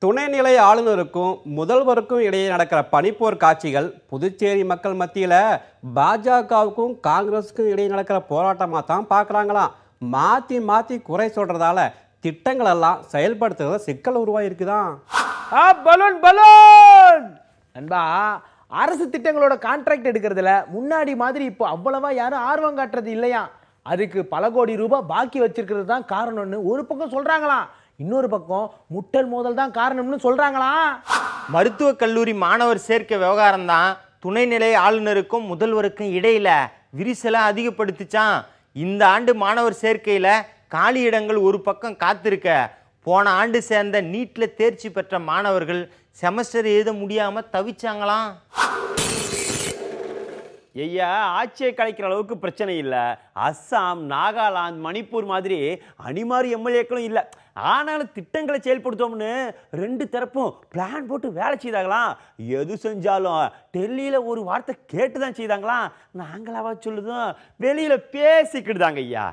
துணைநிலை ஆளுநருக்கும் முதல்வருக்கும் இடையே நடக்கிற பனிப்போர் காட்சிகள் புதுச்சேரி மக்கள் மத்தியில் பாஜகவுக்கும் காங்கிரஸுக்கும் இடையே நடக்கிற போராட்டமாக தான் பார்க்குறாங்களாம். மாற்றி மாற்றி குறை சொல்கிறதால திட்டங்கள் எல்லாம் செயல்படுத்துறத சிக்கல் உருவாயிருக்குதான். பலூன் பலூன் நண்பா, அரசு திட்டங்களோட கான்ட்ராக்ட் எடுக்கிறதுல முன்னாடி மாதிரி இப்போ அவ்வளவா யாரும் ஆர்வம் காட்டுறது இல்லையா? அதுக்கு பல கோடி ரூபாய் பாக்கி வச்சிருக்கிறது தான் காரணம்னு ஒரு பக்கம் சொல்றாங்களாம், இன்னொரு பக்கம் முட்டல் மோதல் தான் காரணம்னு சொல்றாங்களாம். மருத்துவக் கல்லூரி மாணவர் சேர்க்கை விவகாரம் தான் துணைநிலை ஆளுநருக்கும் முதல்வருக்கும் இடையில விரிசலை அதிகப்படுத்திச்சான். இந்த ஆண்டு மாணவர் சேர்க்கையில காலி இடங்கள் ஒரு பக்கம் காத்திருக்க, போன ஆண்டு சேர்ந்த நீட்ல தேர்ச்சி பெற்ற மாணவர்கள் செமஸ்டர் எழுத முடியாம தவிச்சாங்களாம். ஐயா, ஆட்சியை கலைக்கிற அளவுக்கு பிரச்சனை இல்லை. அஸ்ஸாம், நாகாலாந்து, மணிப்பூர் மாதிரி அணிமாரி எம்எல்ஏக்களும் இல்லை. ஆனாலும் திட்டங்களை செயல்படுத்தோம்னு ரெண்டு தரப்பும் பிளான் போட்டு வேலை செய்தாங்களாம். எது செஞ்சாலும் டெல்லியில் ஒரு வார்த்தை கேட்டு தான் செய்தாங்களாம். நாங்களாவா சொல்லுதோம், வெளியில் பேசிக்கிட்டு தாங்க ஐயா.